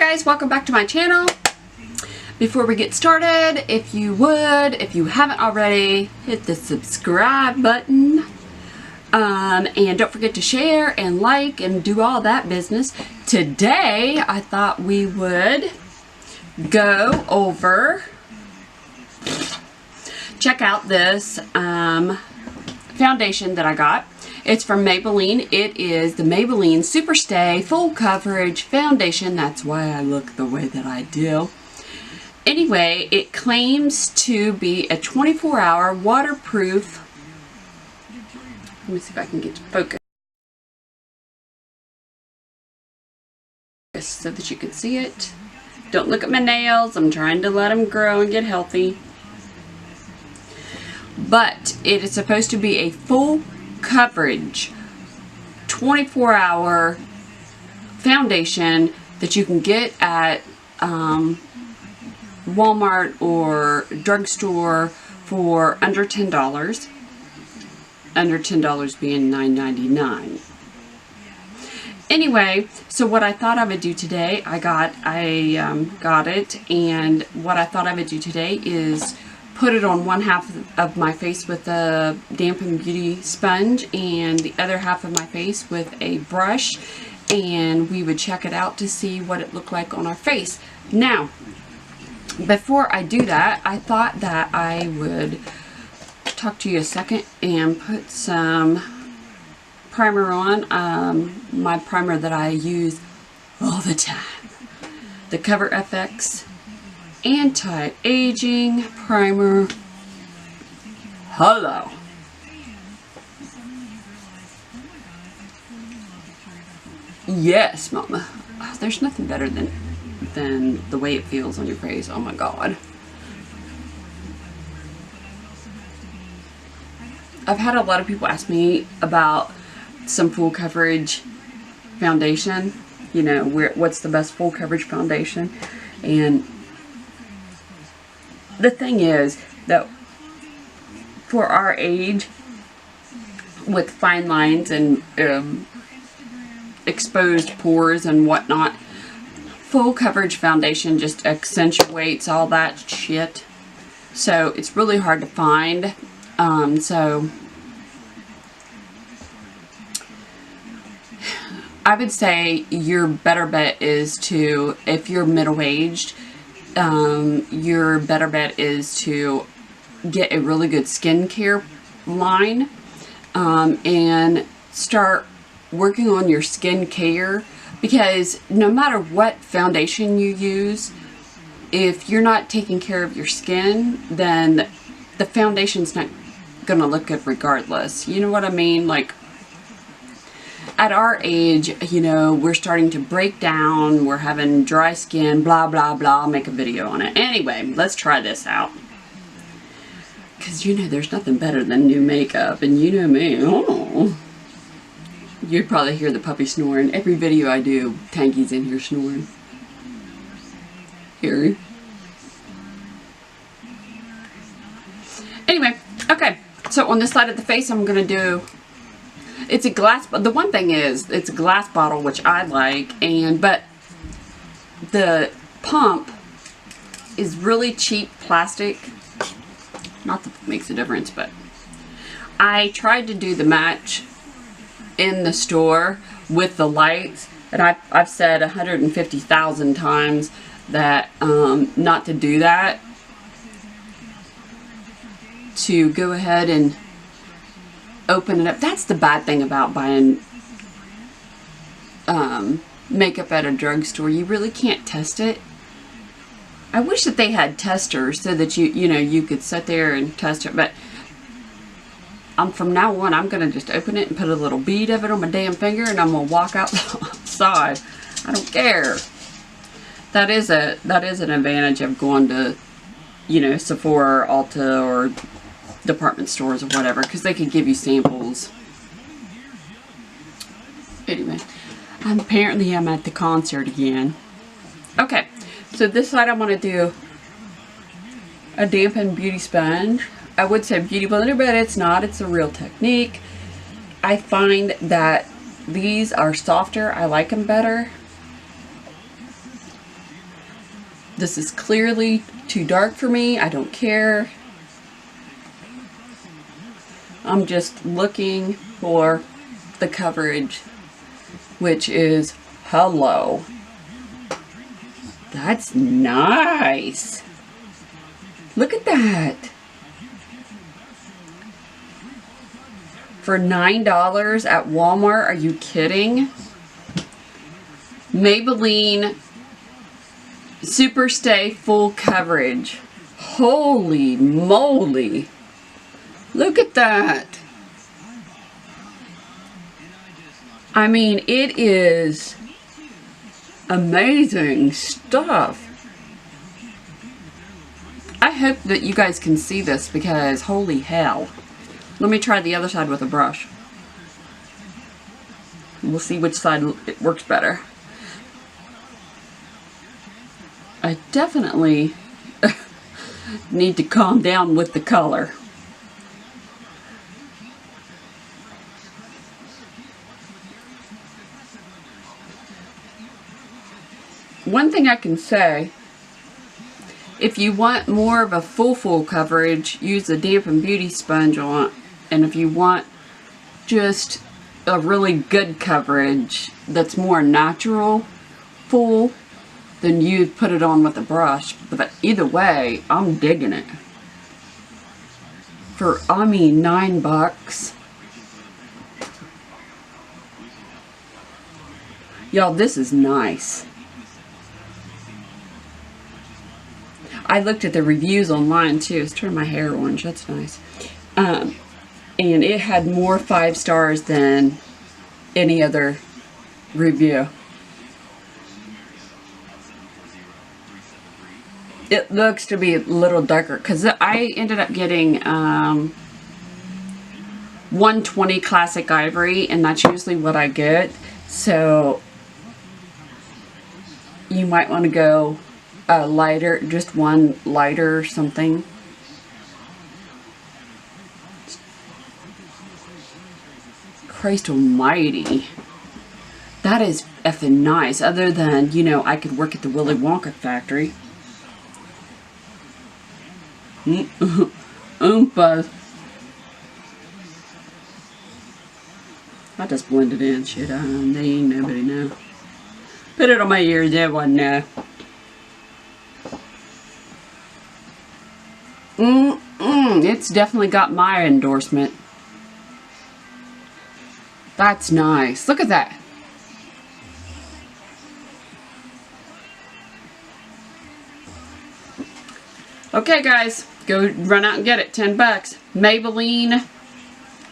guys, welcome back to my channel. Before we get started, if you haven't already, hit the subscribe button. And don't forget to share and like and do all that business. Today, I thought we would go over, check out this foundation that I got. It's from Maybelline. It is the Maybelline Superstay Full Coverage Foundation. That's why I look the way that I do. Anyway, it claims to be a 24-hour waterproof. Let me see if I can get to focus so that you can see it. Don't look at my nails. I'm trying to let them grow and get healthy. But it is supposed to be a full coverage 24-hour foundation that you can get at Walmart or drugstore for under $10. Under $10 being $9.99. Anyway, so what I thought I would do today, I got it, and what I thought I would do today is put it on one half of my face with a damp and beauty sponge and the other half of my face with a brush, and we would check it out to see what it looked like on our face. Now, before I do that, I thought that I would talk to you a second and put some primer on. My primer that I use all the time. The Cover FX Anti-Aging Primer. Hello. Yes, Mama. Oh, there's nothing better than the way it feels on your face. Oh my God. I've had a lot of people ask me about some full coverage foundation. You know, what's the best full coverage foundation? And the thing is that for our age, with fine lines and exposed pores and whatnot, full coverage foundation just accentuates all that shit. So it's really hard to find. So I would say your better bet is to, if you're middle-aged, your better bet is to get a really good skincare line and start working on your skincare, because no matter what foundation you use, if you're not taking care of your skin, then the foundation's not going to look good regardless. You know what I mean? Like, at our age, you know, we're starting to break down, we're having dry skin, blah, blah, blah. I'll make a video on it. Anyway, let's try this out. Because, you know, there's nothing better than new makeup, and you know me. Oh. You'd probably hear the puppy snoring. Every video I do, Tanky's in here snoring. Here. Anyway, okay. So on this side of the face, I'm going to do... It's a glass, but the one thing is, it's a glass bottle, which I like, but the pump is really cheap plastic. Not that it makes a difference, but I tried to do the match in the store with the lights, and I've said 150,000 times that not to do that, to go ahead and open it up. That's the bad thing about buying makeup at a drugstore. You really can't test it. I wish that they had testers so that you could sit there and test it, but from now on, I'm going to just open it and put a little bead of it on my damn finger, and I'm going to walk outside. I don't care. That is an advantage of going to, you know, Sephora or Ulta or department stores or whatever, because they could give you samples. Anyway, apparently I'm at the concert again. Okay, so this side I want to do a dampened beauty sponge. I would say beauty blender, but it's not. It's a Real Technique. I find that these are softer. I like them better. This is clearly too dark for me. I don't care. I'm just looking for the coverage, which is hello. That's nice. Look at that. For $9 at Walmart, are you kidding? Maybelline Superstay Full Coverage. Holy moly. Look at that. I mean, it is amazing stuff. I hope that you guys can see this because holy hell. Let me try the other side with a brush. We'll see which side it works better. I definitely need to calm down with the color. One thing I can say, if you want more of a full coverage, use the Dampen Beauty sponge on it. And if you want just a really good coverage that's more natural, full, then you put it on with a brush. But either way, I'm digging it. For, I mean, $9. Y'all, this is nice. I looked at the reviews online too. Let's turn my hair orange. That's nice. And it had more 5 stars than any other review. It looks to be a little darker because I ended up getting 120 Classic Ivory, and that's usually what I get. So you might want to go lighter, just one lighter or something. Christ almighty. That is effing nice. Other than, you know, I could work at the Willy Wonka factory. Oompa. I just blended in. Shit, ain't nobody know. Put it on my ears, everyone know. It's definitely got my endorsement. That's nice. Look at that. Okay, guys. Go run out and get it. $10. Maybelline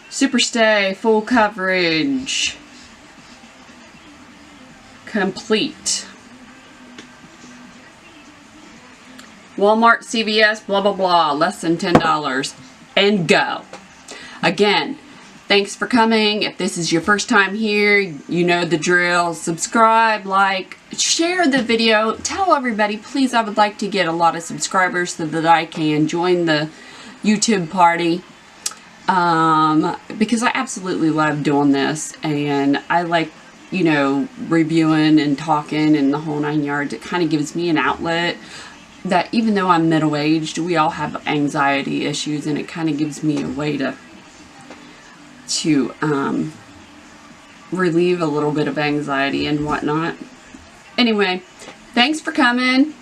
Superstay Full Coverage. Complete. Walmart, CVS, blah, blah, blah. Less than $10. And go. Again, thanks for coming. If this is your first time here, you know the drill. Subscribe, like, share the video. Tell everybody, please, I would like to get a lot of subscribers so that I can join the YouTube party. Because I absolutely love doing this. And I like, you know, reviewing and talking and the whole 9 yards. It kind of gives me an outlet. That even though I'm middle-aged, we all have anxiety issues, and it kind of gives me a way to relieve a little bit of anxiety and whatnot. Anyway, thanks for coming.